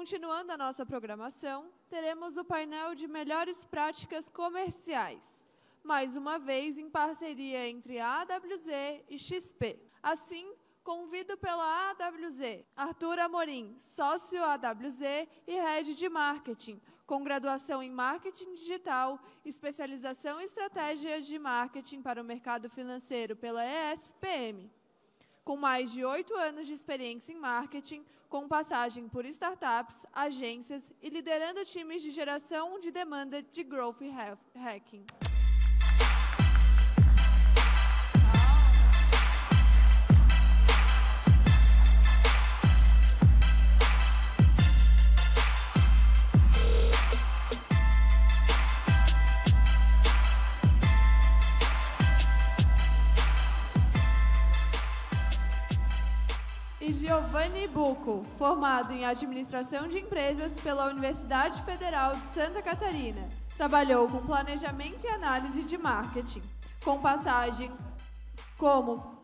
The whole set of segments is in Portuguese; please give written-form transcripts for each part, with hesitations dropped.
Continuando a nossa programação, teremos o painel de melhores práticas comerciais, mais uma vez em parceria entre a AWZ e XP. Assim, convido pela AWZ, Arthur Amorim, sócio AWZ e Head de Marketing, com graduação em Marketing Digital, especialização em Estratégias de Marketing para o Mercado Financeiro pela ESPM. Com mais de 8 anos de experiência em marketing, com passagem por startups, agências e liderando times de geração de demanda de growth hacking. E Giovanni Bucco, formado em Administração de Empresas pela Universidade Federal de Santa Catarina. Trabalhou com planejamento e análise de marketing, com passagem como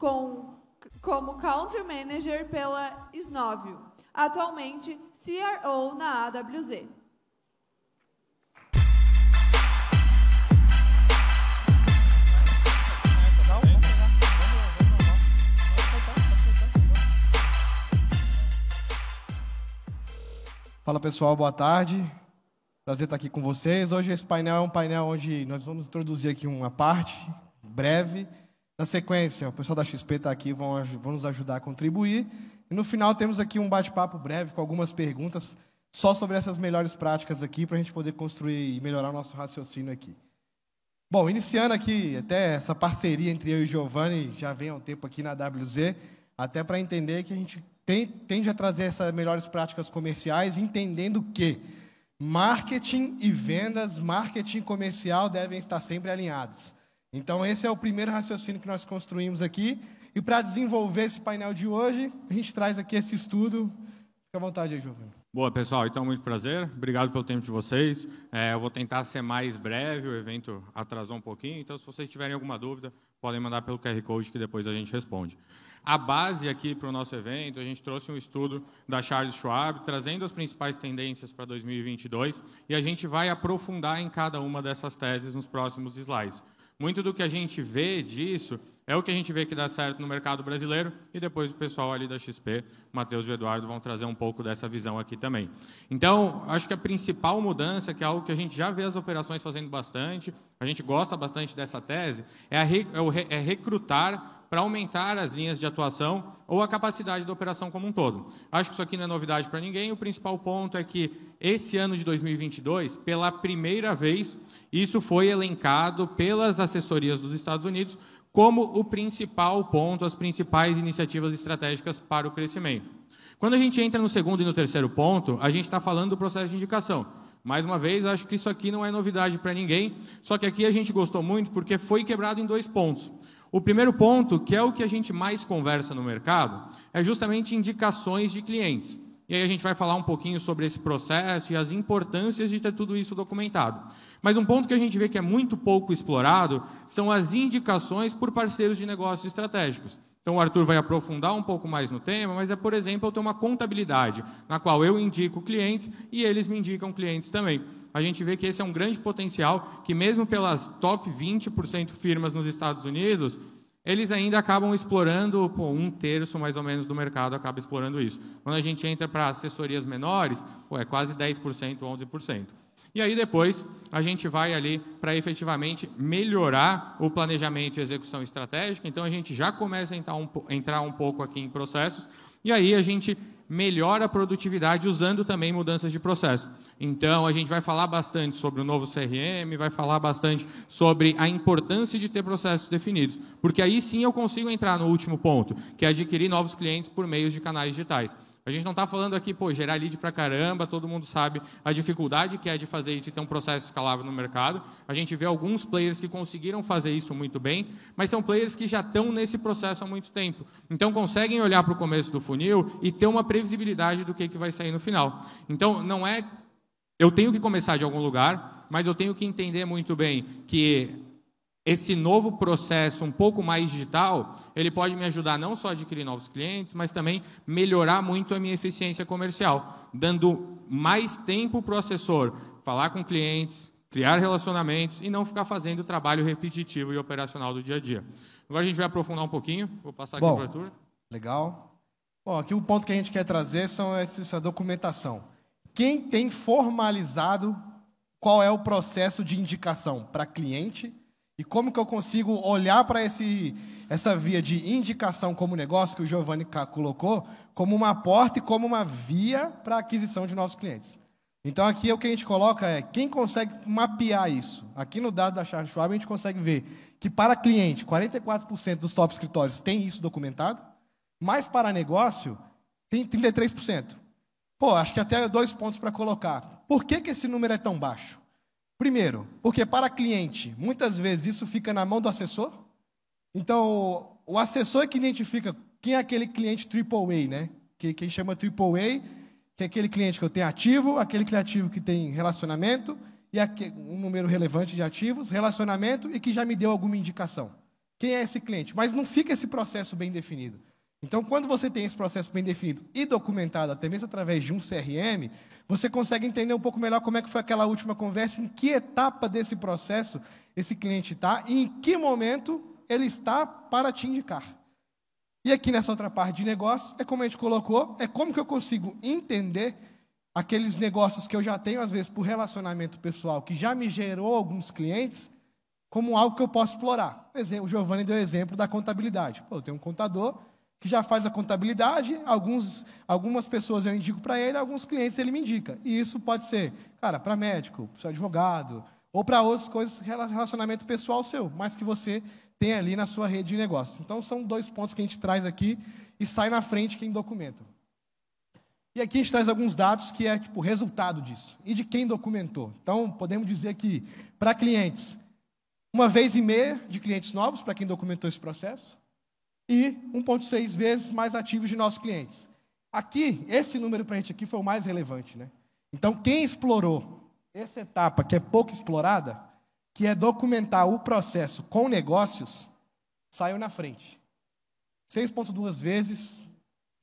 Country Manager pela Snovio. Atualmente, CRO na AWZ. Fala pessoal, boa tarde. Prazer estar aqui com vocês. Hoje esse painel é um painel onde nós vamos introduzir aqui uma parte breve. Na sequência, o pessoal da XP está aqui, vão nos ajudar a contribuir. E no final temos aqui um bate-papo breve com algumas perguntas só sobre essas melhores práticas aqui para a gente poder construir e melhorar o nosso raciocínio aqui. Bom, iniciando aqui até essa parceria entre eu e o Giovanni, já vem há um tempo aqui na AWZ, até para entender que a gente tende a trazer essas melhores práticas comerciais, entendendo que marketing e vendas, marketing comercial devem estar sempre alinhados. Então, esse é o primeiro raciocínio que nós construímos aqui. E para desenvolver esse painel de hoje, a gente traz aqui esse estudo. Fica à vontade aí, Giovanni. Boa, pessoal. Então, muito prazer. Obrigado pelo tempo de vocês. Eu vou tentar ser mais breve, o evento atrasou um pouquinho. Então, se vocês tiverem alguma dúvida, podem mandar pelo QR Code que depois a gente responde. A base aqui para o nosso evento, a gente trouxe um estudo da Charles Schwab, trazendo as principais tendências para 2022, e a gente vai aprofundar em cada uma dessas teses nos próximos slides. Muito do que a gente vê disso é o que a gente vê que dá certo no mercado brasileiro, e depois o pessoal ali da XP, o Matheus e o Eduardo, vão trazer um pouco dessa visão aqui também. Então, acho que a principal mudança, que é algo que a gente já vê as operações fazendo bastante, a gente gosta bastante dessa tese, é recrutar para aumentar as linhas de atuação ou a capacidade da operação como um todo. Acho que isso aqui não é novidade para ninguém. O principal ponto é que esse ano de 2022, pela primeira vez, isso foi elencado pelas assessorias dos Estados Unidos como o principal ponto, as principais iniciativas estratégicas para o crescimento. Quando a gente entra no segundo e no terceiro ponto, a gente está falando do processo de indicação. Mais uma vez, acho que isso aqui não é novidade para ninguém, só que aqui a gente gostou muito porque foi quebrado em 2 pontos. O primeiro ponto, que é o que a gente mais conversa no mercado, é justamente indicações de clientes. E aí a gente vai falar um pouquinho sobre esse processo e as importâncias de ter tudo isso documentado. Mas um ponto que a gente vê que é muito pouco explorado são as indicações por parceiros de negócios estratégicos. Então, o Arthur vai aprofundar um pouco mais no tema, mas é, por exemplo, eu ter uma contabilidade na qual eu indico clientes e eles me indicam clientes também. A gente vê que esse é um grande potencial, que mesmo pelas top 20% firmas nos Estados Unidos, eles ainda acabam explorando, 1/3 mais ou menos do mercado acaba explorando isso. Quando a gente entra para assessorias menores, é quase 10%, 11%. E aí depois a gente vai ali para efetivamente melhorar o planejamento e execução estratégica. Então a gente já começa a entrar um pouco aqui em processos e aí a gente melhora a produtividade usando também mudanças de processo. Então, a gente vai falar bastante sobre o novo CRM, vai falar bastante sobre a importância de ter processos definidos, porque aí sim eu consigo entrar no último ponto, que é adquirir novos clientes por meio de canais digitais. A gente não está falando aqui, gerar lead para caramba, todo mundo sabe a dificuldade que é de fazer isso e ter um processo escalável no mercado. A gente vê alguns players que conseguiram fazer isso muito bem, mas são players que já estão nesse processo há muito tempo. Então, conseguem olhar para o começo do funil e ter uma previsibilidade do que vai sair no final. Então, não é... Eu tenho que começar de algum lugar, mas eu tenho que entender muito bem que esse novo processo um pouco mais digital, ele pode me ajudar não só a adquirir novos clientes, mas também melhorar muito a minha eficiência comercial, dando mais tempo para o assessor falar com clientes, criar relacionamentos e não ficar fazendo o trabalho repetitivo e operacional do dia a dia. Agora a gente vai aprofundar um pouquinho. Vou passar aqui para o Arthur. Legal. Bom, aqui o ponto que a gente quer trazer são essa documentação. Quem tem formalizado qual é o processo de indicação para cliente e como que eu consigo olhar para essa via de indicação como negócio que o Giovanni colocou como uma porta e como uma via para aquisição de novos clientes. Então, aqui o que a gente coloca é quem consegue mapear isso. Aqui no dado da Charles Schwab, a gente consegue ver que para cliente, 44% dos top escritórios tem isso documentado, mas para negócio, tem 33%. Pô, acho que até 2 pontos para colocar. Por que esse número é tão baixo? Primeiro, porque para cliente, muitas vezes isso fica na mão do assessor. Então, o assessor é que identifica quem é aquele cliente AAA, né? Quem chama AAA, que é aquele cliente que eu tenho ativo, aquele ativo que tem relacionamento, e um número relevante de ativos, relacionamento e que já me deu alguma indicação. Quem é esse cliente? Mas não fica esse processo bem definido. Então, quando você tem esse processo bem definido e documentado, até mesmo através de um CRM, você consegue entender um pouco melhor como é que foi aquela última conversa, em que etapa desse processo esse cliente está e em que momento ele está para te indicar. E aqui nessa outra parte de negócio, é como a gente colocou, é como que eu consigo entender aqueles negócios que eu já tenho, às vezes, por relacionamento pessoal, que já me gerou alguns clientes, como algo que eu posso explorar. O Giovanni deu o exemplo da contabilidade. Pô, eu tenho um contador que já faz a contabilidade, algumas pessoas eu indico para ele, alguns clientes ele me indica. E isso pode ser, cara, para médico, para advogado, ou para outras coisas, relacionamento pessoal seu, mas que você tem ali na sua rede de negócio. Então, são 2 pontos que a gente traz aqui e sai na frente quem documenta. E aqui a gente traz alguns dados que é tipo resultado disso, e de quem documentou. Então, podemos dizer que, para clientes, 1,5 vezes de clientes novos, para quem documentou esse processo, e 1,6 vezes mais ativos de nossos clientes. Aqui, esse número para a gente aqui foi o mais relevante, né? Então, quem explorou essa etapa que é pouco explorada, que é documentar o processo com negócios, saiu na frente. 6,2 vezes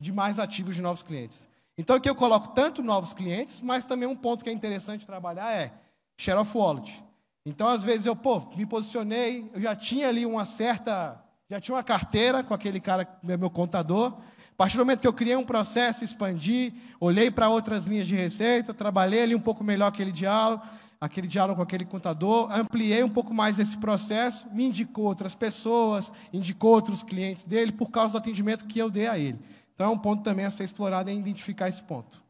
de mais ativos de novos clientes. Então, aqui eu coloco tanto novos clientes, mas também um ponto que é interessante trabalhar é share of wallet. Então, às vezes, eu me posicionei, eu já tinha ali já tinha uma carteira com aquele cara, meu contador. A partir do momento que eu criei um processo, expandi, olhei para outras linhas de receita, trabalhei ali um pouco melhor aquele diálogo com aquele contador, ampliei um pouco mais esse processo, me indicou outras pessoas, indicou outros clientes dele, por causa do atendimento que eu dei a ele. Então, é um ponto também a ser explorado em identificar esse ponto.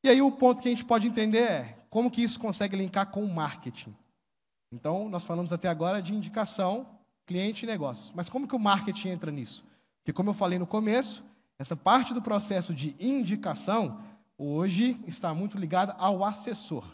E aí, o ponto que a gente pode entender é como que isso consegue linkar com o marketing. Então, nós falamos até agora de indicação, cliente e negócios. Mas como que o marketing entra nisso? Porque, como eu falei no começo, essa parte do processo de indicação, hoje, está muito ligada ao assessor.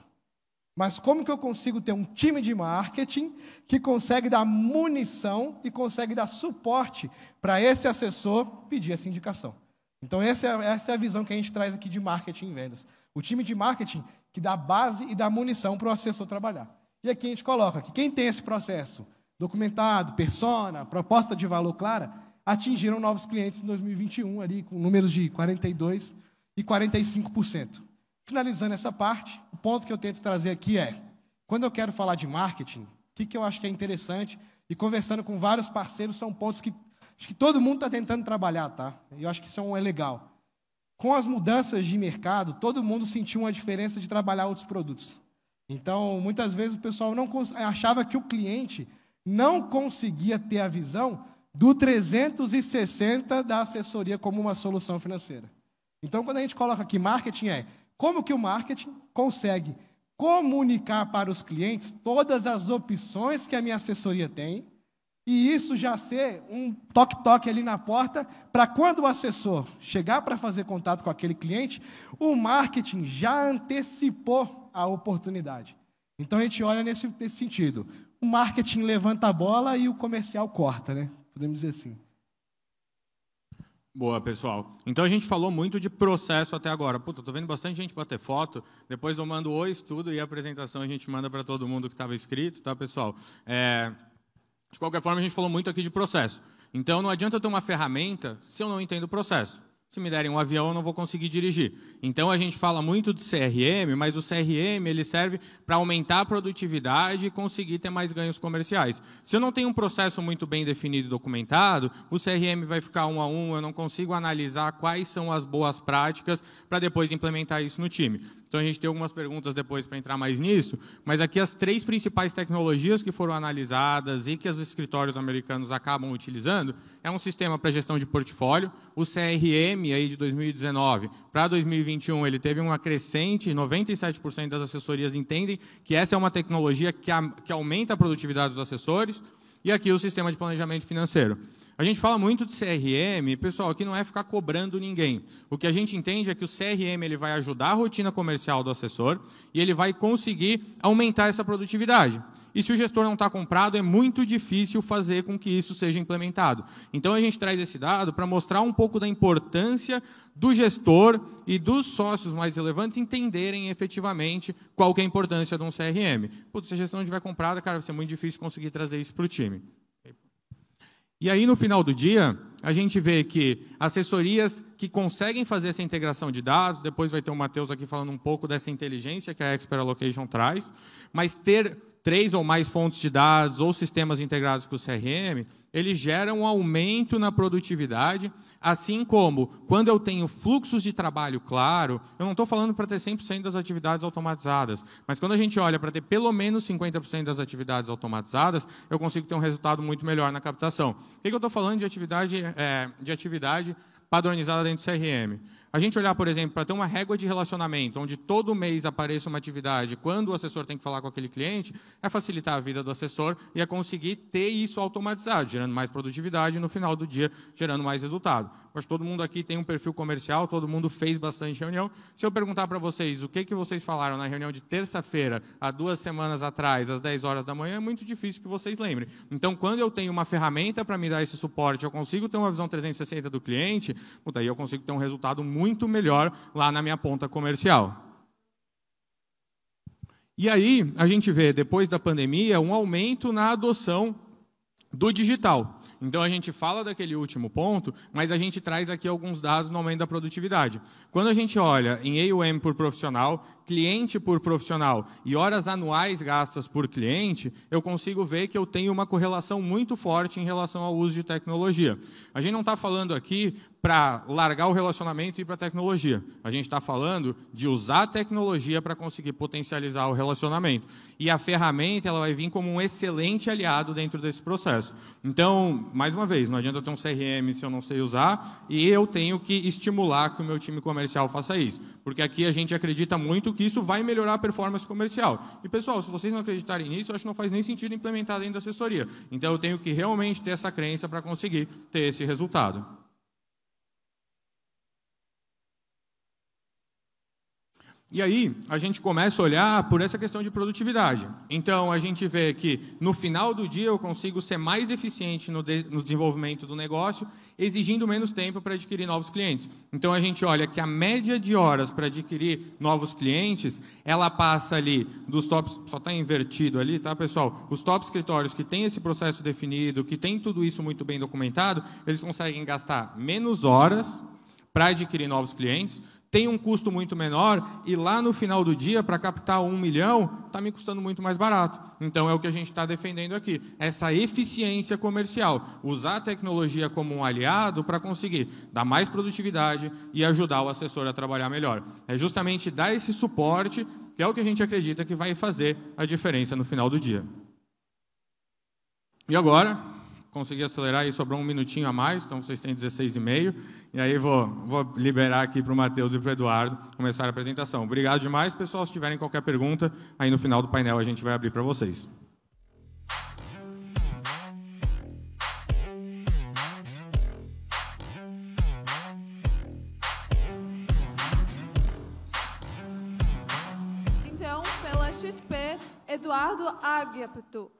Mas como que eu consigo ter um time de marketing que consegue dar munição e consegue dar suporte para esse assessor pedir essa indicação? Então, essa é a visão que a gente traz aqui de marketing e vendas. O time de marketing que dá base e dá munição para o assessor trabalhar. E aqui a gente coloca que quem tem esse processo documentado, persona, proposta de valor clara, atingiram novos clientes em 2021, ali, com números de 42% e 45%. Finalizando essa parte, o ponto que eu tento trazer aqui é, quando eu quero falar de marketing, o que eu acho que é interessante, e conversando com vários parceiros, são pontos que acho que todo mundo está tentando trabalhar, tá? E eu acho que isso é legal. Com as mudanças de mercado, todo mundo sentiu uma diferença de trabalhar outros produtos. Então, muitas vezes o pessoal achava que o cliente não conseguia ter a visão do 360 da assessoria como uma solução financeira. Então, quando a gente coloca aqui marketing, como que o marketing consegue comunicar para os clientes todas as opções que a minha assessoria tem, e isso já ser um toque-toque ali na porta, para quando o assessor chegar para fazer contato com aquele cliente, o marketing já antecipou a oportunidade. Então, a gente olha nesse sentido. O marketing levanta a bola e o comercial corta, né? Podemos dizer assim. Boa, pessoal. Então, a gente falou muito de processo até agora. Puta, estou vendo bastante gente bater foto. Depois eu mando oi, tudo, e a apresentação a gente manda para todo mundo que estava inscrito, tá, pessoal? De qualquer forma, a gente falou muito aqui de processo. Então, não adianta eu ter uma ferramenta se eu não entendo o processo. Se me derem um avião, eu não vou conseguir dirigir. Então, a gente fala muito de CRM, mas o CRM ele serve para aumentar a produtividade e conseguir ter mais ganhos comerciais. Se eu não tenho um processo muito bem definido e documentado, o CRM vai ficar 1 a 1, eu não consigo analisar quais são as boas práticas para depois implementar isso no time. Então, a gente tem algumas perguntas depois para entrar mais nisso, mas aqui as 3 principais tecnologias que foram analisadas e que os escritórios americanos acabam utilizando é um sistema para gestão de portfólio, o CRM aí de 2019 para 2021, ele teve uma crescente, 97% das assessorias entendem que essa é uma tecnologia que aumenta a produtividade dos assessores, e aqui o sistema de planejamento financeiro. A gente fala muito de CRM, pessoal, aqui não é ficar cobrando ninguém. O que a gente entende é que o CRM ele vai ajudar a rotina comercial do assessor e ele vai conseguir aumentar essa produtividade. E se o gestor não está comprado, é muito difícil fazer com que isso seja implementado. Então, a gente traz esse dado para mostrar um pouco da importância do gestor e dos sócios mais relevantes entenderem efetivamente qual que é a importância de um CRM. Putz, se a gestão não estiver comprada, cara, vai ser muito difícil conseguir trazer isso para o time. E aí, no final do dia, a gente vê que assessorias que conseguem fazer essa integração de dados, depois vai ter o Matheus aqui falando um pouco dessa inteligência que a Expert Allocation traz, mas ter 3 ou mais fontes de dados ou sistemas integrados com o CRM, ele gera um aumento na produtividade, assim como, quando eu tenho fluxos de trabalho claro, eu não estou falando para ter 100% das atividades automatizadas, mas quando a gente olha para ter pelo menos 50% das atividades automatizadas, eu consigo ter um resultado muito melhor na captação. O que eu estou falando de atividade padronizada dentro do CRM? A gente olhar, por exemplo, para ter uma régua de relacionamento, onde todo mês apareça uma atividade, quando o assessor tem que falar com aquele cliente, é facilitar a vida do assessor e é conseguir ter isso automatizado, gerando mais produtividade e, no final do dia, gerando mais resultado. Acho que todo mundo aqui tem um perfil comercial, todo mundo fez bastante reunião. Se eu perguntar para vocês o que vocês falaram na reunião de terça-feira, há 2 semanas atrás, às 10 horas da manhã, é muito difícil que vocês lembrem. Então, quando eu tenho uma ferramenta para me dar esse suporte, eu consigo ter uma visão 360 do cliente, daí eu consigo ter um resultado muito melhor lá na minha ponta comercial. E aí, a gente vê, depois da pandemia, um aumento na adoção do digital. Então, a gente fala daquele último ponto, mas a gente traz aqui alguns dados no aumento da produtividade. Quando a gente olha em AUM por profissional, cliente por profissional e horas anuais gastas por cliente, eu consigo ver que eu tenho uma correlação muito forte em relação ao uso de tecnologia. A gente não está falando aqui para largar o relacionamento e ir para a tecnologia. A gente está falando de usar a tecnologia para conseguir potencializar o relacionamento. E a ferramenta ela vai vir como um excelente aliado dentro desse processo. Então, mais uma vez, não adianta eu ter um CRM se eu não sei usar, e eu tenho que estimular que o meu time comercial faça isso. Porque aqui a gente acredita muito que isso vai melhorar a performance comercial. E, pessoal, se vocês não acreditarem nisso, eu acho que não faz nem sentido implementar dentro da assessoria. Então, eu tenho que realmente ter essa crença para conseguir ter esse resultado. E aí, a gente começa a olhar por essa questão de produtividade. Então, a gente vê que, no final do dia, eu consigo ser mais eficiente no desenvolvimento do negócio, exigindo menos tempo para adquirir novos clientes. Então, a gente olha que a média de horas para adquirir novos clientes, ela passa ali dos tops... Só está invertido ali, tá, pessoal? Os top escritórios que têm esse processo definido, que têm tudo isso muito bem documentado, eles conseguem gastar menos horas para adquirir novos clientes, tem um custo muito menor e lá no final do dia, para captar 1 milhão, está me custando muito mais barato. Então, é o que a gente está defendendo aqui, essa eficiência comercial, usar a tecnologia como um aliado para conseguir dar mais produtividade e ajudar o assessor a trabalhar melhor. É justamente dar esse suporte, que é o que a gente acredita que vai fazer a diferença no final do dia. E agora, consegui acelerar e sobrou 1 minutinho a mais, então vocês têm 16,5. E aí vou liberar aqui para o Matheus e para o Eduardo começar a apresentação. Obrigado demais, pessoal. Se tiverem qualquer pergunta, aí no final do painel a gente vai abrir para vocês. Então, pela XP, Eduardo Agapto,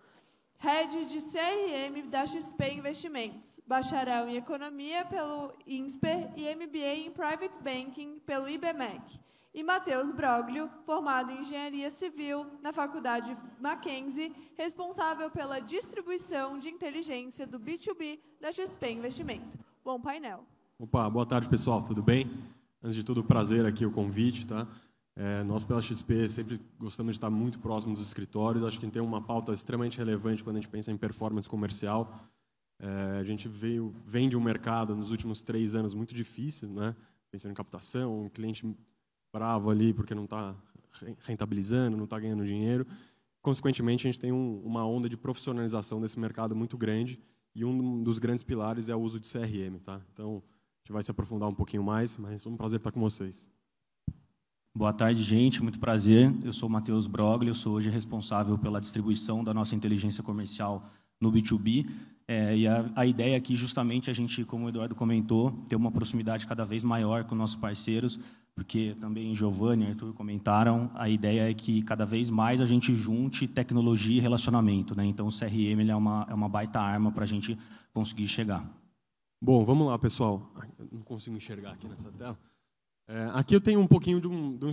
Head de CRM da XP Investimentos, bacharel em Economia pelo INSPER e MBA em Private Banking pelo IBMEC. E Matheus Broglio, formado em Engenharia Civil na Faculdade Mackenzie, responsável pela distribuição de inteligência do B2B da XP Investimento. Bom painel. Opa, boa tarde, pessoal. Tudo bem? Antes de tudo, prazer aqui o convite, tá? Nós, pela XP, sempre gostamos de estar muito próximos dos escritórios. Acho que tem uma pauta extremamente relevante quando a gente pensa em performance comercial. A gente vem de um mercado, nos últimos 3 anos, muito difícil, né? Pensando em captação, um cliente bravo ali porque não está rentabilizando, não está ganhando dinheiro. Consequentemente, a gente tem uma onda de profissionalização desse mercado muito grande e um dos grandes pilares é o uso de CRM, tá? Então, a gente vai se aprofundar um pouquinho mais, mas é um prazer estar com vocês. Boa tarde, gente. Muito prazer. Eu sou o Matheus Broglio, eu sou hoje responsável pela distribuição da nossa inteligência comercial no B2B. E a ideia aqui, justamente, a gente, como o Eduardo comentou, ter uma proximidade cada vez maior com nossos parceiros, porque também Giovanni e Arthur comentaram, a ideia é que cada vez mais a gente junte tecnologia e relacionamento, né? Então, o CRM ele é uma baita arma para a gente conseguir chegar. Bom, vamos lá, pessoal. Eu não consigo enxergar aqui nessa tela. Aqui eu tenho um pouquinho de um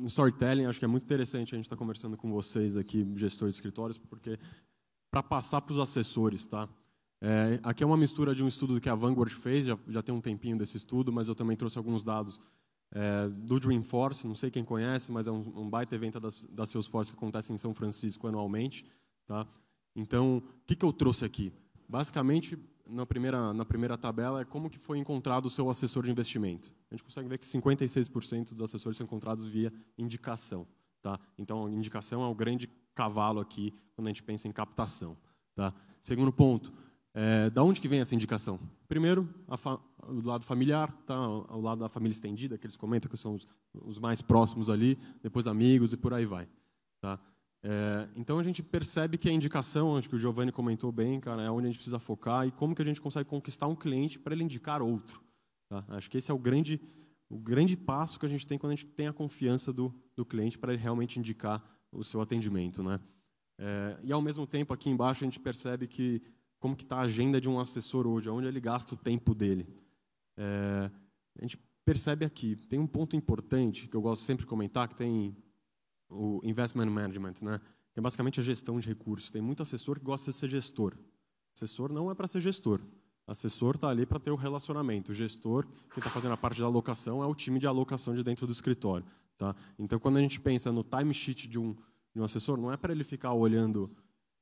storytelling, acho que é muito interessante a gente estar conversando com vocês aqui, gestores de escritórios, porque para passar para os assessores, tá? Aqui é uma mistura de um estudo que a Vanguard fez, já tem um tempinho desse estudo, mas eu também trouxe alguns dados do Dreamforce, não sei quem conhece, mas é um baita evento da Salesforce que acontece em São Francisco anualmente, tá? Então, o que eu trouxe aqui? Basicamente, na primeira tabela, é como que foi encontrado o seu assessor de investimento. A gente consegue ver que 56% dos assessores são encontrados via indicação. Tá? Então, a indicação é o grande cavalo aqui quando a gente pensa em captação. Tá? Segundo ponto, da onde que vem essa indicação? Primeiro, do lado familiar, tá? Ao lado da família estendida, que eles comentam que são os mais próximos ali, depois amigos e por aí vai. Tá? Então, a gente percebe que a indicação, acho que o Giovanni comentou bem, cara, é onde a gente precisa focar e como que a gente consegue conquistar um cliente para ele indicar outro. Tá? Acho que esse é o grande passo que a gente tem quando a gente tem a confiança do cliente para ele realmente indicar o seu atendimento. Né? E, ao mesmo tempo, aqui embaixo, a gente percebe que como que está a agenda de um assessor hoje, onde ele gasta o tempo dele. A gente percebe aqui, tem um ponto importante que eu gosto sempre de comentar, que tem o investment management, né? Que é basicamente a gestão de recursos. Tem muito assessor que gosta de ser gestor. Assessor não é para ser gestor. Assessor está ali para ter o relacionamento. O gestor, quem está fazendo a parte da alocação, é o time de alocação de dentro do escritório. Tá? Então, quando a gente pensa no timesheet de um assessor, não é para ele ficar olhando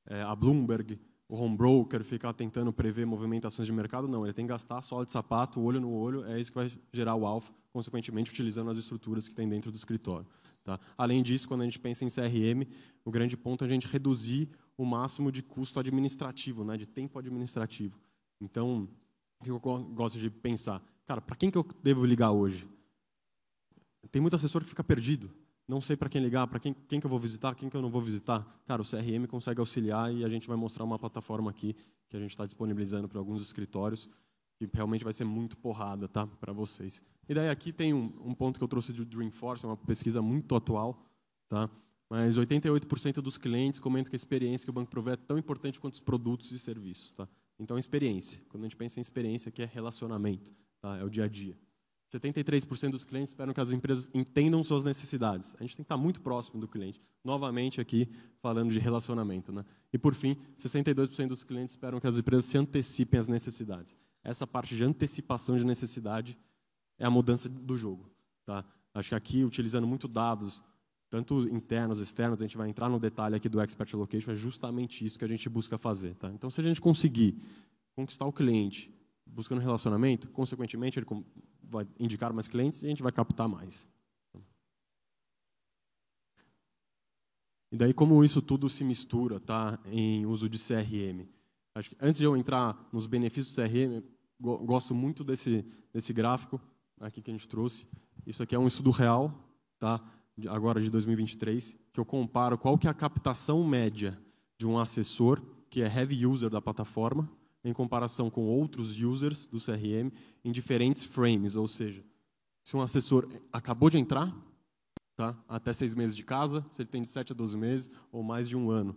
a Bloomberg, o home broker, ficar tentando prever movimentações de mercado, não. Ele tem que gastar a sola de sapato, olho no olho, é isso que vai gerar o alfa, consequentemente, utilizando as estruturas que tem dentro do escritório. Tá? Além disso, quando a gente pensa em CRM, o grande ponto é a gente reduzir o máximo de custo administrativo, né, de tempo administrativo. Então, o que eu gosto de pensar? Cara, para quem que eu devo ligar hoje? Tem muito assessor que fica perdido. Não sei para quem ligar, para quem que eu vou visitar, quem que eu não vou visitar. Cara, o CRM consegue auxiliar e a gente vai mostrar uma plataforma aqui que a gente está disponibilizando para alguns escritórios que realmente vai ser muito porrada, tá, para vocês. E daí aqui tem um ponto que eu trouxe do Dreamforce, é uma pesquisa muito atual, tá? Mas 88% dos clientes comentam que a experiência que o banco provê é tão importante quanto os produtos e serviços, tá? Então, experiência. Quando a gente pensa em experiência, que é relacionamento, tá? É o dia a dia. 73% dos clientes esperam que as empresas entendam suas necessidades. A gente tem que estar muito próximo do cliente. Novamente aqui, falando de relacionamento. Né? E, por fim, 62% dos clientes esperam que as empresas se antecipem às necessidades. Essa parte de antecipação de necessidade é a mudança do jogo. Tá? Acho que aqui, utilizando muito dados, tanto internos, externos, a gente vai entrar no detalhe aqui do Expert Allocation, é justamente isso que a gente busca fazer. Tá? Então, se a gente conseguir conquistar o cliente buscando relacionamento, consequentemente, ele vai indicar mais clientes e a gente vai captar mais. E daí, como isso tudo se mistura, tá, em uso de CRM? Acho que, antes de eu entrar nos benefícios do CRM, gosto muito desse gráfico aqui que a gente trouxe. Isso aqui é um estudo real, tá, agora de 2023, que eu comparo qual que é a captação média de um assessor que é heavy user da plataforma, em comparação com outros users do CRM em diferentes frames, ou seja, se um assessor acabou de entrar, tá, até 6 meses de casa, se ele tem de 7 a 12 meses ou mais de 1 ano.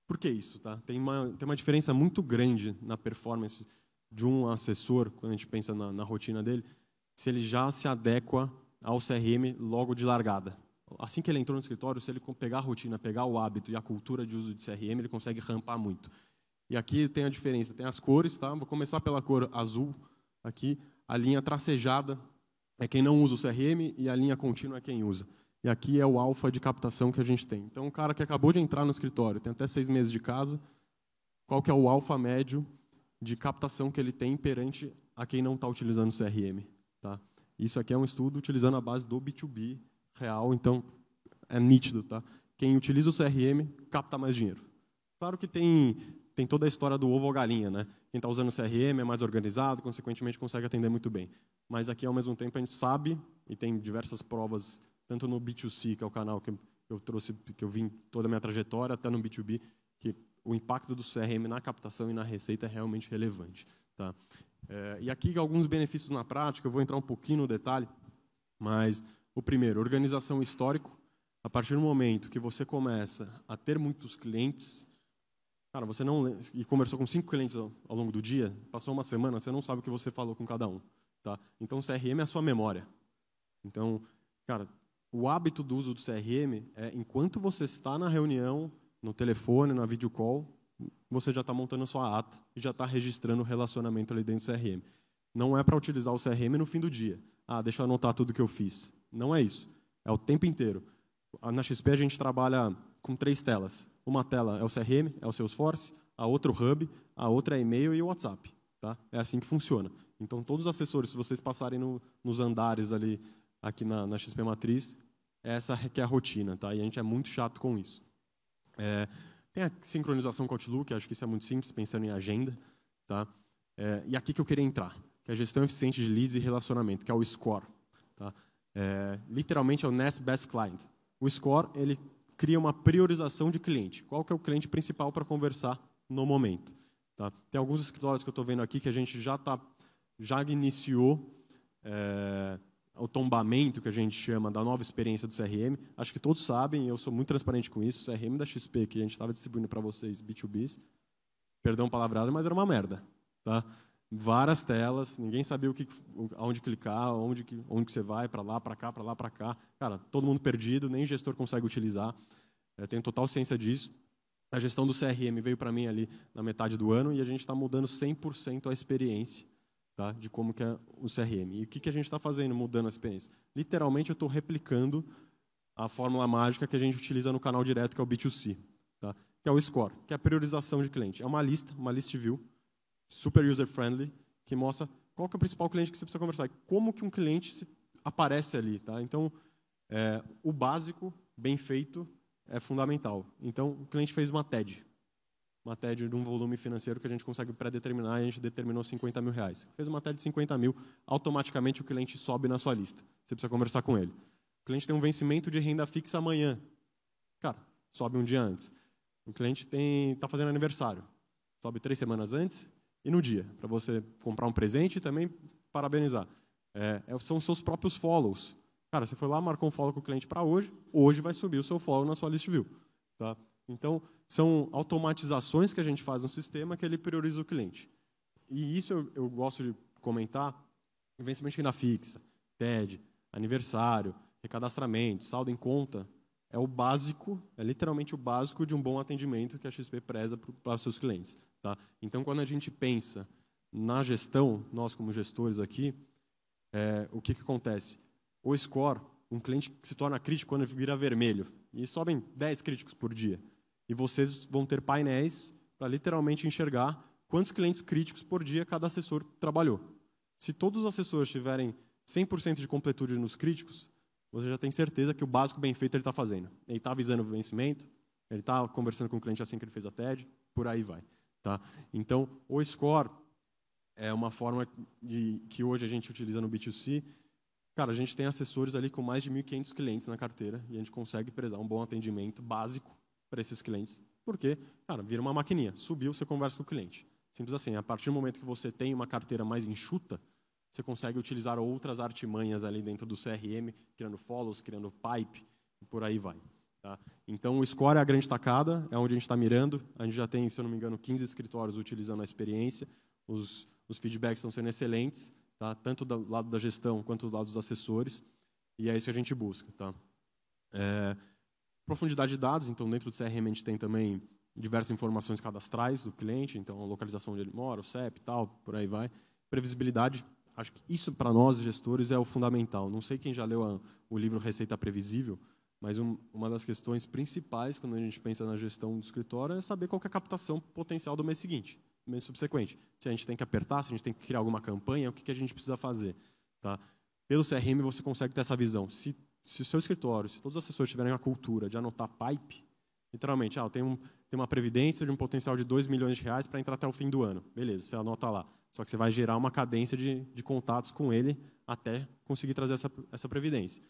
Por que isso? Tá? Tem uma diferença muito grande na performance de um assessor, quando a gente pensa na rotina dele, se ele já se adequa ao CRM logo de largada. Assim que ele entrou no escritório, se ele pegar a rotina, pegar o hábito e a cultura de uso de CRM, ele consegue rampar muito. E aqui tem a diferença, tem as cores, tá? Vou começar pela cor azul. Aqui, a linha tracejada é quem não usa o CRM e a linha contínua é quem usa. E aqui é o alfa de captação que a gente tem. Então, o cara que acabou de entrar no escritório, tem até 6 meses de casa, qual que é o alfa médio de captação que ele tem perante a quem não está utilizando o CRM? Tá? Isso aqui é um estudo utilizando a base do B2B real, então é nítido. Tá? Quem utiliza o CRM capta mais dinheiro. Claro que tem toda a história do ovo ou galinha. Né? Quem está usando o CRM é mais organizado, consequentemente consegue atender muito bem. Mas aqui, ao mesmo tempo, a gente sabe, e tem diversas provas, tanto no B2C, que é o canal que eu trouxe, que eu vim toda a minha trajetória, até no B2B, que o impacto do CRM na captação e na receita é realmente relevante. Tá? E aqui alguns benefícios na prática, eu vou entrar um pouquinho no detalhe, mas o primeiro, organização histórico. A partir do momento que você começa a ter muitos clientes, cara, você não e conversou com 5 clientes ao longo do dia, passou uma semana, você não sabe o que você falou com cada um. Tá? Então, o CRM é a sua memória. Então, cara, o hábito do uso do CRM é, enquanto você está na reunião, no telefone, na videocall, você já está montando a sua ata e já está registrando o relacionamento ali dentro do CRM. Não é para utilizar o CRM no fim do dia. Ah, deixa eu anotar tudo que eu fiz. Não é isso. É o tempo inteiro. Na XP a gente trabalha com 3 telas. Uma tela é o CRM, é o Salesforce, a outra o Hub, a outra é e-mail e o WhatsApp. Tá? É assim que funciona. Então, todos os assessores, se vocês passarem nos andares ali, aqui na XP Matriz, essa que é a rotina. Tá? E a gente é muito chato com isso. Tem a sincronização com o Outlook, acho que isso é muito simples, pensando em agenda. Tá? E aqui que eu queria entrar, que é a gestão eficiente de leads e relacionamento, que é o SCORE. Tá? Literalmente é o Next Best Client. O SCORE ele cria uma priorização de cliente. Qual que é o cliente principal para conversar no momento? Tá? Tem alguns escritórios que eu estou vendo aqui que a gente já iniciou o tombamento, que a gente chama, da nova experiência do CRM. Acho que todos sabem, eu sou muito transparente com isso, o CRM da XP, que a gente estava distribuindo para vocês, B2Bs, perdão palavrado, mas era uma merda. Tá? Várias telas, ninguém sabia aonde clicar, onde que você vai, para lá, para cá, para lá, para cá. Cara, todo mundo perdido, nem o gestor consegue utilizar. Eu tenho total ciência disso. A gestão do CRM veio para mim ali na metade do ano e a gente está mudando 100% a experiência. Tá, de como que é o CRM. E o que a gente está fazendo, mudando a experiência? Literalmente, eu estou replicando a fórmula mágica que a gente utiliza no canal direto, que é o B2C, tá? Que é o SCORE, que é a priorização de cliente. É uma list view, super user-friendly, que mostra qual que é o principal cliente que você precisa conversar e como que um cliente aparece ali. Tá? Então, o básico, bem feito, é fundamental. Então, o cliente fez uma TED de um volume financeiro que a gente consegue pré-determinar, e a gente determinou R$50 mil. Fez uma TED de 50 mil, automaticamente o cliente sobe na sua lista. Você precisa conversar com ele. O cliente tem um vencimento de renda fixa amanhã. Cara, sobe um dia antes. O cliente está fazendo aniversário. Sobe 3 semanas antes e no dia, para você comprar um presente e também parabenizar. São os seus próprios follows. Cara, você foi lá, marcou um follow com o cliente para hoje vai subir o seu follow na sua list view. Tá? Então, são automatizações que a gente faz no sistema que ele prioriza o cliente. E isso eu gosto de comentar, vencimento de renda fixa, TED, aniversário, recadastramento, saldo em conta, é o básico, é literalmente o básico de um bom atendimento que a XP preza para os seus clientes. Tá? Então, quando a gente pensa na gestão, nós como gestores aqui, o que acontece? O score, um cliente que se torna crítico quando ele vira vermelho, e sobem 10 críticos por dia. E vocês vão ter painéis para literalmente enxergar quantos clientes críticos por dia cada assessor trabalhou. Se todos os assessores tiverem 100% de completude nos críticos, você já tem certeza que o básico bem feito ele está fazendo. Ele está avisando o vencimento, ele está conversando com o cliente assim que ele fez a TED, por aí vai. Tá? Então, o score é uma forma que hoje a gente utiliza no B2C. Cara, a gente tem assessores ali com mais de 1.500 clientes na carteira e a gente consegue prezar um bom atendimento básico para esses clientes. Porque, cara, vira uma maquininha. Subiu, você conversa com o cliente. Simples assim. A partir do momento que você tem uma carteira mais enxuta, você consegue utilizar outras artimanhas ali dentro do CRM, criando follows, criando pipe, e por aí vai. Tá? Então, o score é a grande tacada, é onde a gente está mirando. A gente já tem, se eu não me engano, 15 escritórios utilizando a experiência. Os feedbacks estão sendo excelentes, tá? Tanto do lado da gestão quanto do lado dos assessores. e é isso que a gente busca. Tá? Profundidade de dados, então dentro do CRM a gente tem também diversas informações cadastrais do cliente, então a localização onde ele mora, o CEP e tal, por aí vai. Previsibilidade, acho que isso para nós gestores é o fundamental. Não sei quem já leu o livro Receita Previsível, mas uma das questões principais quando a gente pensa na gestão do escritório é saber qual que é a captação potencial do mês seguinte, do mês subsequente. Se a gente tem que apertar, se a gente tem que criar alguma campanha, o que a gente precisa fazer. Tá? Pelo CRM você consegue ter essa visão. Se o seu escritório, se todos os assessores tiverem a cultura de anotar pipe, literalmente, tem uma previdência de um potencial de 2 milhões de reais para entrar até o fim do ano. Beleza, você anota lá. Só que você vai gerar uma cadência de contatos com ele até conseguir trazer essa previdência.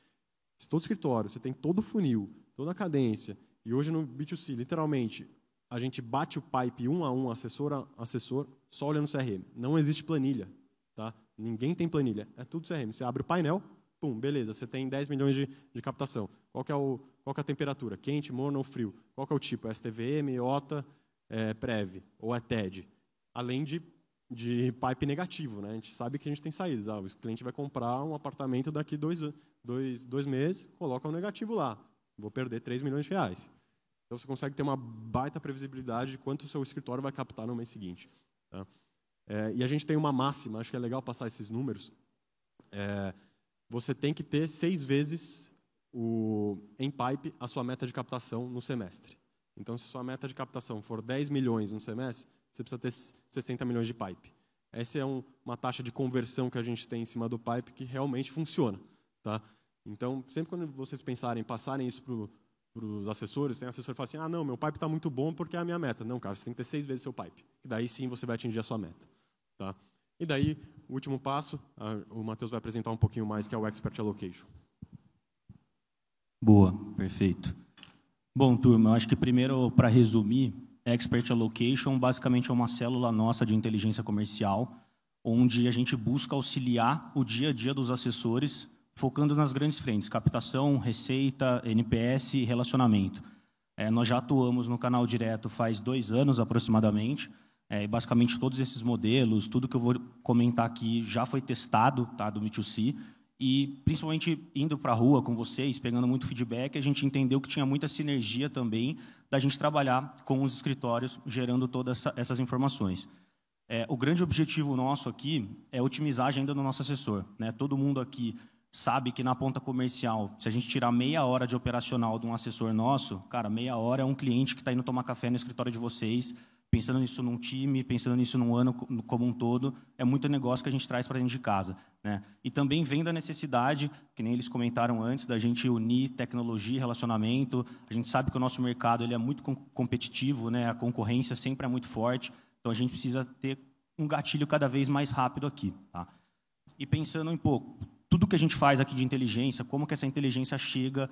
Se todo escritório, você tem todo o funil, toda a cadência, e hoje no B2C, literalmente, a gente bate o pipe um a um, assessor a assessor, só olhando o CRM. Não existe planilha. Tá? Ninguém tem planilha. É tudo CRM. Você abre o painel, pum, beleza, você tem 10 milhões de captação. Qual que é a temperatura? Quente, morno ou frio? Qual que é o tipo? É STVM, OTA, PREV ou é TED? Além de pipe negativo, né? A gente sabe que a gente tem saídas. O cliente vai comprar um apartamento daqui 2 meses, coloca um negativo lá. Vou perder 3 milhões de reais. Então, você consegue ter uma baita previsibilidade de quanto o seu escritório vai captar no mês seguinte. Tá? E a gente tem uma máxima, acho que é legal passar esses números. Você tem que ter 6 vezes em pipe a sua meta de captação no semestre. Então, se sua meta de captação for 10 milhões no semestre, você precisa ter 60 milhões de pipe. Essa é uma taxa de conversão que a gente tem em cima do pipe que realmente funciona. Tá? Então, sempre quando vocês pensarem em passarem isso para os assessores, tem assessor que fala assim, não, meu pipe está muito bom porque é a minha meta. Não, cara, você tem que ter 6 vezes seu pipe. E daí sim você vai atingir a sua meta. Tá? E daí, o último passo, o Matheus vai apresentar um pouquinho mais, que é o Expert Allocation. Boa, perfeito. Bom, turma, eu acho que primeiro, para resumir, Expert Allocation basicamente é uma célula nossa de inteligência comercial, onde a gente busca auxiliar o dia a dia dos assessores, focando nas grandes frentes, captação, receita, NPS e relacionamento. Nós já atuamos no canal direto faz 2 anos aproximadamente, e basicamente todos esses modelos, tudo que eu vou comentar aqui já foi testado, tá, do B2C, e principalmente indo para a rua com vocês, pegando muito feedback, a gente entendeu que tinha muita sinergia também da gente trabalhar com os escritórios, gerando todas essas informações. O grande objetivo nosso aqui é otimizar a agenda do nosso assessor. Né? Todo mundo aqui sabe que na ponta comercial, se a gente tirar meia hora de operacional de um assessor nosso, cara, meia hora é um cliente que está indo tomar café no escritório de vocês, pensando nisso num time, pensando nisso num ano como um todo, é muito negócio que a gente traz para dentro de casa. Né? E também vem da necessidade, que nem eles comentaram antes, da gente unir tecnologia e relacionamento. A gente sabe que o nosso mercado ele é muito competitivo, né? A concorrência sempre é muito forte, então a gente precisa ter um gatilho cada vez mais rápido aqui. Tá? E pensando em tudo que a gente faz aqui de inteligência, como que essa inteligência chega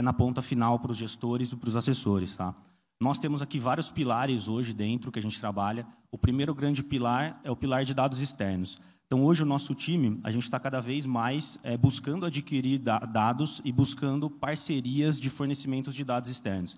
na ponta final para os gestores e para os assessores. Tá? Nós temos aqui vários pilares hoje dentro que a gente trabalha. O primeiro grande pilar é o pilar de dados externos. Então, hoje, o nosso time, a gente está cada vez mais buscando adquirir dados e buscando parcerias de fornecimentos de dados externos.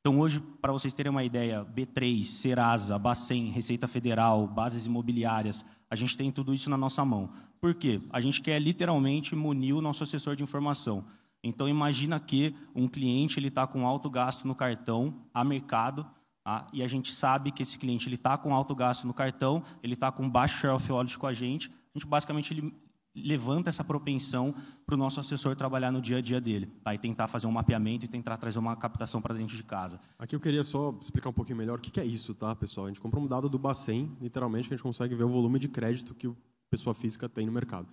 Então, hoje, para vocês terem uma ideia, B3, Serasa, Bacen, Receita Federal, bases imobiliárias, a gente tem tudo isso na nossa mão. Por quê? A gente quer literalmente munir o nosso assessor de informação. Então, imagina que um cliente está com alto gasto no cartão a mercado, tá? E a gente sabe que esse cliente está com alto gasto no cartão, ele está com baixo share of wallet com a gente basicamente levanta essa propensão para o nosso assessor trabalhar no dia a dia dele, tá? E tentar fazer um mapeamento e tentar trazer uma captação para dentro de casa. Aqui eu queria só explicar um pouquinho melhor o que é isso, tá, pessoal? A gente comprou um dado do Bacen, literalmente, que a gente consegue ver o volume de crédito que a pessoa física tem no mercado.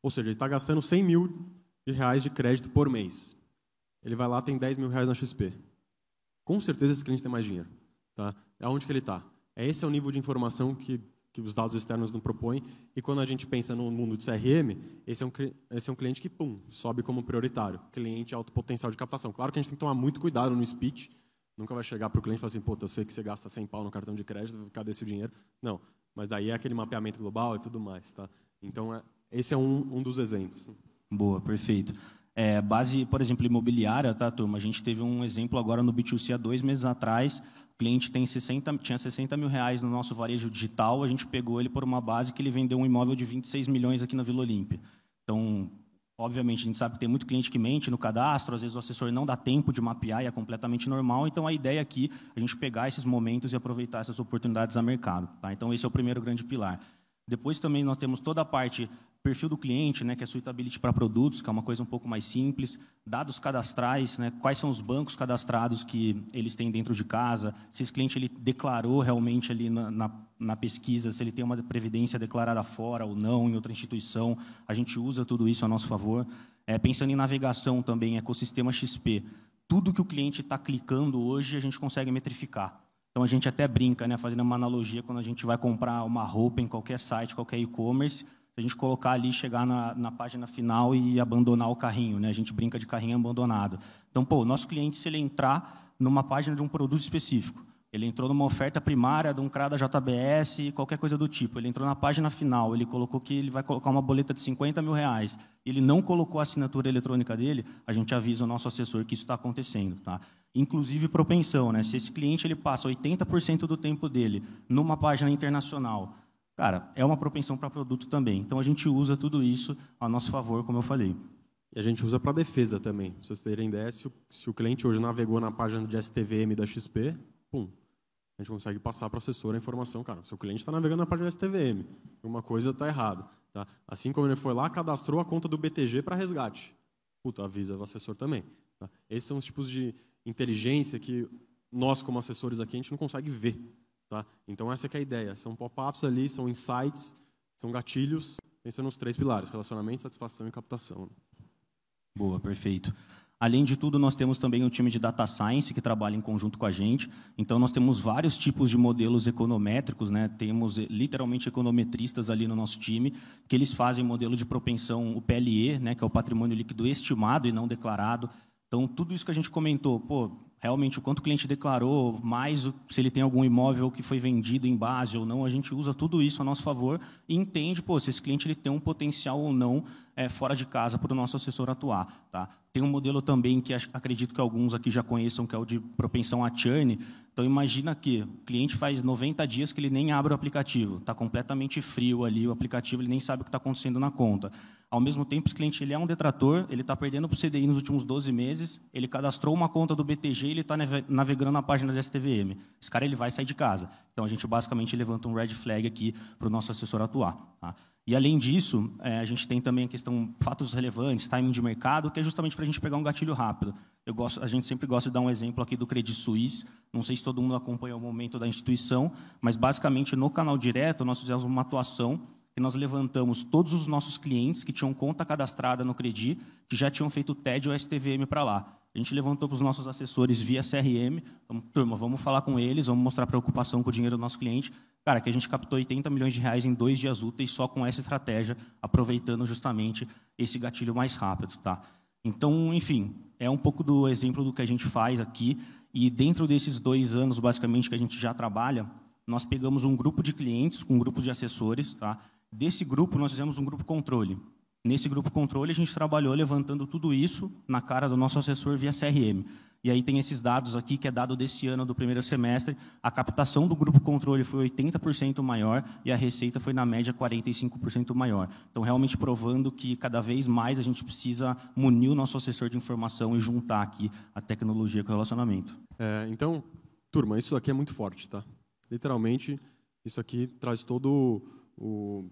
Ou seja, ele está gastando 100 mil reais de crédito por mês. Ele vai lá, tem 10 mil reais na XP. Com certeza esse cliente tem mais dinheiro. Tá? Aonde que ele está? Esse é o nível de informação que os dados externos não propõem. E quando a gente pensa no mundo de CRM, esse é um cliente que, sobe como prioritário. Cliente alto potencial de captação. Claro que a gente tem que tomar muito cuidado no speech. Nunca vai chegar para o cliente e falar assim, eu sei que você gasta 100 pau no cartão de crédito, cadê esse dinheiro? Não. Mas daí é aquele mapeamento global e tudo mais. Tá? Então, esse é um dos exemplos. Boa, perfeito. Base, por exemplo, imobiliária, tá, turma? A gente teve um exemplo agora no B2C há 2 meses atrás. O cliente tinha 60 mil reais no nosso varejo digital. A gente pegou ele por uma base que ele vendeu um imóvel de 26 milhões aqui na Vila Olímpia. Então, Obviamente, a gente sabe que tem muito cliente que mente no cadastro, às vezes o assessor não dá tempo de mapear e é completamente normal. Então, a ideia aqui é a gente pegar esses momentos e aproveitar essas oportunidades a mercado. Tá? Então, esse é o primeiro grande pilar. Depois, também, nós temos toda a parte perfil do cliente, né, que é suitability para produtos, que é uma coisa um pouco mais simples, dados cadastrais, né, quais são os bancos cadastrados que eles têm dentro de casa, se esse cliente ele declarou realmente ali na pesquisa, se ele tem uma previdência declarada fora ou não, em outra instituição, a gente usa tudo isso a nosso favor. Pensando em navegação também, ecossistema XP, tudo que o cliente está clicando hoje, a gente consegue metrificar. Então, a gente até brinca, né, fazendo uma analogia, quando a gente vai comprar uma roupa em qualquer site, qualquer e-commerce, a gente colocar ali, chegar na página final e abandonar o carrinho, né? A gente brinca de carrinho abandonado. Então, o nosso cliente, se ele entrar numa página de um produto específico, ele entrou numa oferta primária de um CRADA JBS, qualquer coisa do tipo, ele entrou na página final, ele colocou que ele vai colocar uma boleta de R$50 mil, ele não colocou a assinatura eletrônica dele, a gente avisa o nosso assessor que isso está acontecendo. Tá? Inclusive propensão, né? Se esse cliente ele passa 80% do tempo dele numa página internacional, cara, é uma propensão para produto também. Então, a gente usa tudo isso a nosso favor, como eu falei. E a gente usa para defesa também. Para vocês terem ideia, se o cliente hoje navegou na página de STVM da XP, a gente consegue passar para o assessor a informação. Cara, seu cliente está navegando na página de STVM, uma coisa está errada. Tá? Assim como ele foi lá, cadastrou a conta do BTG para resgate. Avisa o assessor também. Tá? Esses são os tipos de inteligência que nós, como assessores aqui, a gente não consegue ver. Tá? Então, essa que é a ideia. São pop-ups ali, são insights, são gatilhos, pensando nos 3 pilares, relacionamento, satisfação e captação. Boa, perfeito. Além de tudo, nós temos também um time de Data Science que trabalha em conjunto com a gente. Então, nós temos vários tipos de modelos econométricos, né? Temos literalmente econometristas ali no nosso time, que eles fazem modelo de propensão, o PLE, né? Que é o patrimônio líquido estimado e não declarado. Então, tudo isso que a gente comentou, realmente o quanto o cliente declarou, mais se ele tem algum imóvel que foi vendido em base ou não, a gente usa tudo isso a nosso favor e entende se esse cliente ele tem um potencial ou não fora de casa para o nosso assessor atuar. Tá? Tem um modelo também que acredito que alguns aqui já conheçam, que é o de propensão a churn. Então, imagina que o cliente faz 90 dias que ele nem abre o aplicativo, está completamente frio ali o aplicativo, ele nem sabe o que está acontecendo na conta. Ao mesmo tempo, esse cliente ele é um detrator, ele está perdendo para o CDI nos últimos 12 meses, ele cadastrou uma conta do BTG e ele está navegando na página de STVM. Esse cara ele vai sair de casa. Então, a gente basicamente levanta um red flag aqui para o nosso assessor atuar. Tá? E, além disso, a gente tem também a questão fatos relevantes, timing de mercado, que é justamente para a gente pegar um gatilho rápido. A gente sempre gosta de dar um exemplo aqui do Credit Suisse. Não sei se todo mundo acompanha o momento da instituição, mas, basicamente, no canal direto, nós fizemos uma atuação que nós levantamos todos os nossos clientes que tinham conta cadastrada no Credi, que já tinham feito TED ou STVM para lá. A gente levantou para os nossos assessores via CRM, turma, vamos falar com eles, vamos mostrar preocupação com o dinheiro do nosso cliente. Cara, que a gente captou R$80 milhões em 2 dias úteis só com essa estratégia, aproveitando justamente esse gatilho mais rápido. Tá? Então, enfim, é um pouco do exemplo do que a gente faz aqui. E dentro desses 2 anos, basicamente, que a gente já trabalha, nós pegamos um grupo de clientes, um grupo de assessores. Tá? Desse grupo, nós fizemos um grupo controle. Nesse grupo controle, a gente trabalhou levantando tudo isso na cara do nosso assessor via CRM. E aí tem esses dados aqui, que é dado desse ano do primeiro semestre. A captação do grupo controle foi 80% maior e a receita foi, na média, 45% maior. Então, realmente provando que, cada vez mais, a gente precisa munir o nosso assessor de informação e juntar aqui a tecnologia com o relacionamento. Então, turma, isso aqui é muito forte. Tá? Literalmente, isso aqui traz todo o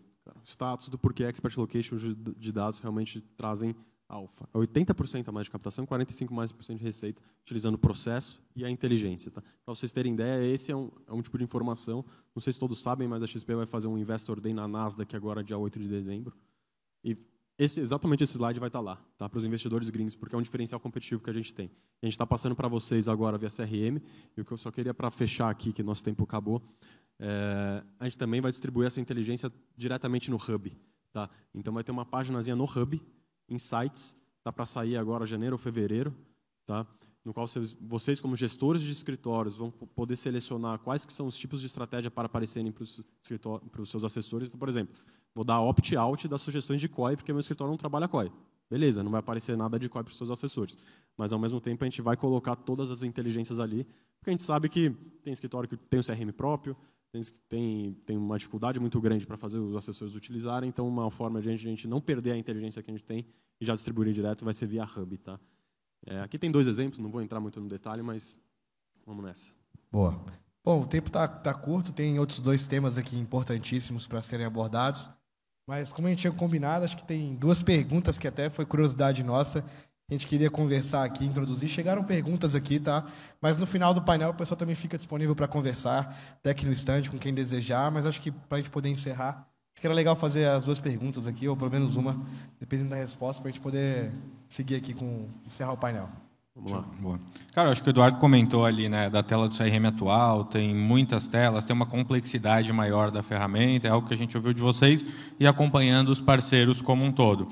status do porquê Expert Location de dados realmente trazem alfa. 80% a mais de captação, 45% mais de receita, utilizando o processo e a inteligência. Tá? Para vocês terem ideia, esse é um tipo de informação. Não sei se todos sabem, mas a XP vai fazer um Investor Day na Nasdaq agora, dia 8 de dezembro. E exatamente esse slide vai estar lá, tá? Para os investidores gringos, porque é um diferencial competitivo que a gente tem. A gente está passando para vocês agora via CRM, e o que eu só queria para fechar aqui, que nosso tempo acabou, a gente também vai distribuir essa inteligência diretamente no Hub. Tá? Então, vai ter uma paginazinha no Hub, Insights, está para sair agora janeiro ou fevereiro, tá? No qual vocês, como gestores de escritórios, vão poder selecionar quais que são os tipos de estratégia para aparecerem para os seus assessores. Então, por exemplo, vou dar opt-out das sugestões de COI, porque meu escritório não trabalha COI. Beleza, não vai aparecer nada de COI para os seus assessores. Mas, ao mesmo tempo, a gente vai colocar todas as inteligências ali, porque a gente sabe que tem escritório que tem o CRM próprio, tem uma dificuldade muito grande para fazer os assessores utilizarem, então uma forma de a gente não perder a inteligência que a gente tem e já distribuir direto vai ser via Hub. Tá? Aqui tem 2 exemplos, não vou entrar muito no detalhe, mas vamos nessa. Boa. Bom, o tempo tá curto, tem outros 2 temas aqui importantíssimos para serem abordados, mas como a gente tinha combinado, acho que tem 2 perguntas que até foi curiosidade nossa, a gente queria conversar aqui, introduzir. Chegaram perguntas aqui, tá? Mas no final do painel o pessoal também fica disponível para conversar, até aqui no stand, com quem desejar, mas acho que para a gente poder encerrar, acho que era legal fazer as 2 perguntas aqui, ou pelo menos uma, dependendo da resposta, para a gente poder seguir aqui encerrar o painel. Vamos lá. Boa. Cara, acho que o Eduardo comentou ali, né, da tela do CRM atual, tem muitas telas, tem uma complexidade maior da ferramenta, é algo que a gente ouviu de vocês e acompanhando os parceiros como um todo.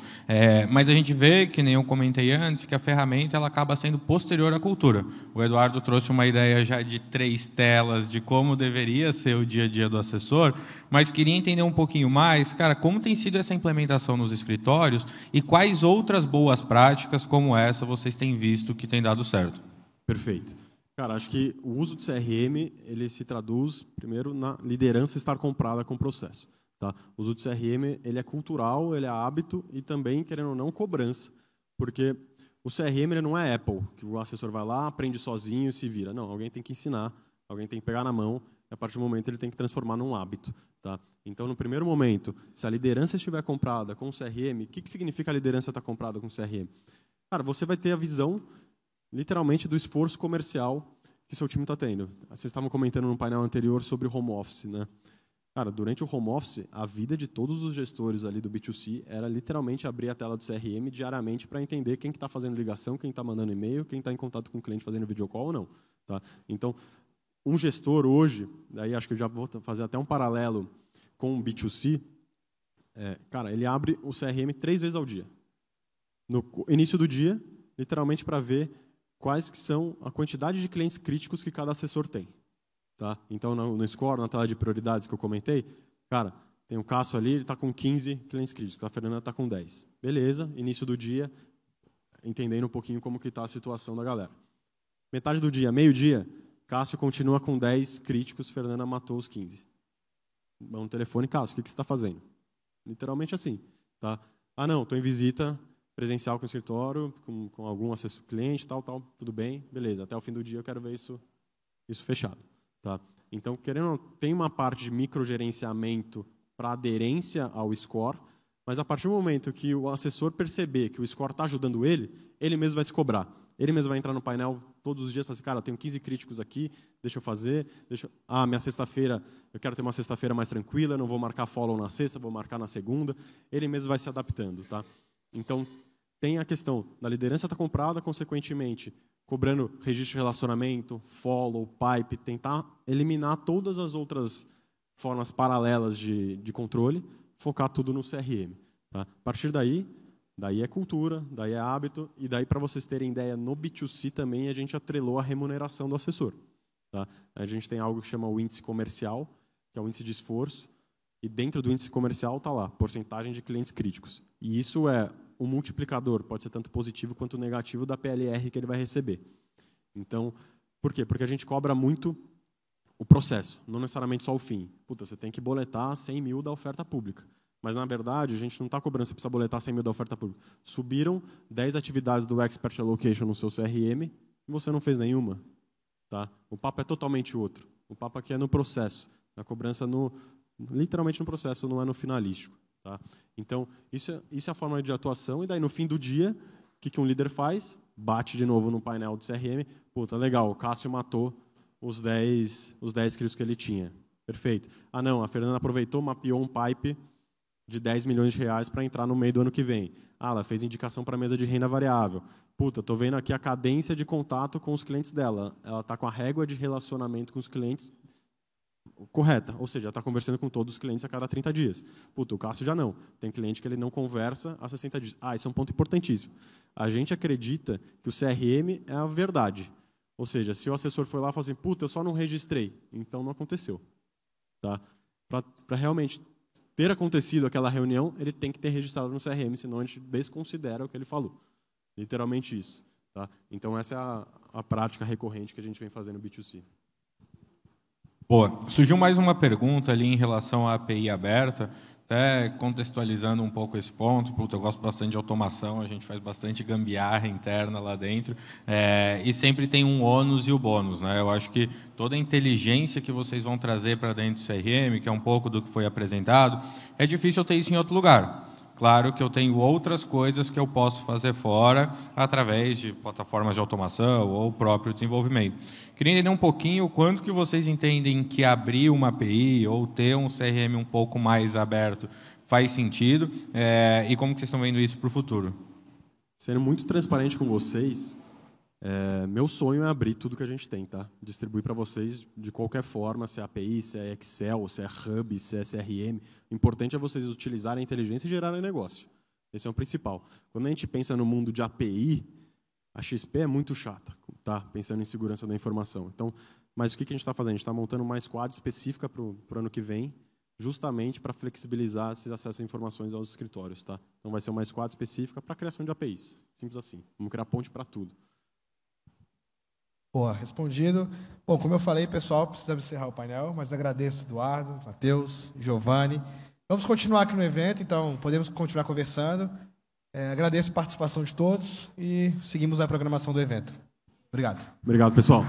Mas a gente vê, que nem eu comentei antes, que a ferramenta ela acaba sendo posterior à cultura. O Eduardo trouxe uma ideia já de 3 telas, de como deveria ser o dia a dia do assessor, mas queria entender um pouquinho mais, cara, como tem sido essa implementação nos escritórios e quais outras boas práticas como essa vocês têm visto que tem dado certo. Perfeito. Cara, acho que o uso do CRM ele se traduz, primeiro, na liderança estar comprada com o processo. Tá? O uso do CRM ele é cultural, ele é hábito e também, querendo ou não, cobrança. Porque o CRM ele não é Apple, que o assessor vai lá, aprende sozinho e se vira. Não, alguém tem que ensinar, alguém tem que pegar na mão, e a partir do momento ele tem que transformar num hábito. Tá? Então, no primeiro momento, se a liderança estiver comprada com o CRM, o que significa a liderança estar comprada com o CRM? Cara, você vai ter a visão literalmente do esforço comercial que seu time está tendo. Vocês estavam comentando no painel anterior sobre o home office, né? Cara, durante o home office, a vida de todos os gestores ali do B2C era literalmente abrir a tela do CRM diariamente para entender quem está fazendo ligação, quem está mandando e-mail, quem está em contato com o cliente fazendo videocall ou não. Tá? Então, um gestor hoje, daí acho que eu já vou fazer até um paralelo com o B2C, cara, ele abre o CRM 3 vezes ao dia. No início do dia, literalmente para ver quais que são a quantidade de clientes críticos que cada assessor tem. Tá? Então, no score, na tela de prioridades que eu comentei, cara, tem um Cássio ali, ele está com 15 clientes críticos, a Fernanda está com 10. Beleza, início do dia, entendendo um pouquinho como que está a situação da galera. Metade do dia, meio-dia, Cássio continua com 10 críticos, Fernanda matou os 15. Mão no telefone, Cássio, o que você está fazendo? Literalmente assim. Tá? Ah, não, estou em visita presencial com o escritório, com algum assessor cliente, tal, tudo bem, beleza. Até o fim do dia eu quero ver isso fechado. Tá? Então, querendo, tem uma parte de microgerenciamento para aderência ao score, mas a partir do momento que o assessor perceber que o score está ajudando ele mesmo vai se cobrar. Ele mesmo vai entrar no painel todos os dias e falar assim, cara, eu tenho 15 críticos aqui, deixa eu fazer, minha sexta-feira, eu quero ter uma sexta-feira mais tranquila, não vou marcar follow na sexta, vou marcar na segunda. Ele mesmo vai se adaptando. Tá? Então, tem a questão da liderança estar comprada, consequentemente, cobrando registro de relacionamento, follow, pipe, tentar eliminar todas as outras formas paralelas de controle, focar tudo no CRM. Tá? A partir daí é cultura, daí é hábito, e daí, para vocês terem ideia, no B2C também a gente atrelou a remuneração do assessor. Tá? A gente tem algo que chama o índice comercial, que é o índice de esforço, e dentro do índice comercial está lá, porcentagem de clientes críticos. E isso é um multiplicador, pode ser tanto positivo quanto negativo, da PLR que ele vai receber. Então, por quê? Porque a gente cobra muito o processo, não necessariamente só o fim. Puta, você tem que boletar 100 mil da oferta pública. Mas, na verdade, a gente não está cobrando, você precisa boletar 100 mil da oferta pública. Subiram 10 atividades do Expert Allocation no seu CRM e você não fez nenhuma. Tá? O papo é totalmente outro. O papo aqui é no processo. A cobrança, literalmente no processo, não é no finalístico. Tá? Então, isso é a forma de atuação. E daí, no fim do dia, o que um líder faz? Bate de novo no painel do CRM. Puta, legal, o Cássio matou os 10 críticos que ele tinha. Perfeito. Ah, não, a Fernanda aproveitou, mapeou um pipe de 10 milhões de reais para entrar no meio do ano que vem. Ah, ela fez indicação para a mesa de renda variável. Puta, estou vendo aqui a cadência de contato com os clientes dela. Ela está com a régua de relacionamento com os clientes correta, ou seja, está conversando com todos os clientes a cada 30 dias. Puta, o Cássio já não. Tem cliente que ele não conversa há 60 dias. Ah, isso é um ponto importantíssimo. A gente acredita que o CRM é a verdade. Ou seja, se o assessor foi lá e falou assim, puta, eu só não registrei, então não aconteceu. Tá? Para realmente ter acontecido aquela reunião, ele tem que ter registrado no CRM, senão a gente desconsidera o que ele falou. Literalmente isso. Tá? Então, essa é a prática recorrente que a gente vem fazendo no B2C. Boa. Surgiu mais uma pergunta ali em relação à API aberta, até contextualizando um pouco esse ponto. Puta, eu gosto bastante de automação, a gente faz bastante gambiarra interna lá dentro, e sempre tem um ônus e o bônus, né? Eu acho que toda a inteligência que vocês vão trazer para dentro do CRM, que é um pouco do que foi apresentado, é difícil eu ter isso em outro lugar. Claro que eu tenho outras coisas que eu posso fazer fora através de plataformas de automação ou próprio desenvolvimento. Queria entender um pouquinho quanto que vocês entendem que abrir uma API ou ter um CRM um pouco mais aberto faz sentido, e como que vocês estão vendo isso para o futuro. Sendo muito transparente com vocês, meu sonho é abrir tudo que a gente tem, tá? Distribuir para vocês de qualquer forma, se é API, se é Excel, se é Hub, se é CRM. O importante é vocês utilizarem a inteligência e gerarem negócio. Esse é o principal. Quando a gente pensa no mundo de API, a XP é muito chata, tá? Pensando em segurança da informação. Então, mas o que a gente está fazendo? A gente está montando uma squad específica para o ano que vem, justamente para flexibilizar esse acesso a informações aos escritórios, tá? Então, vai ser uma squad específica para a criação de APIs. Simples assim. Vamos criar ponte para tudo. Boa, respondido. Bom, como eu falei, pessoal, precisamos encerrar o painel, mas agradeço Eduardo, Matheus, Giovanni. Vamos continuar aqui no evento, então podemos continuar conversando. Agradeço a participação de todos e seguimos a programação do evento. Obrigado. Obrigado, pessoal.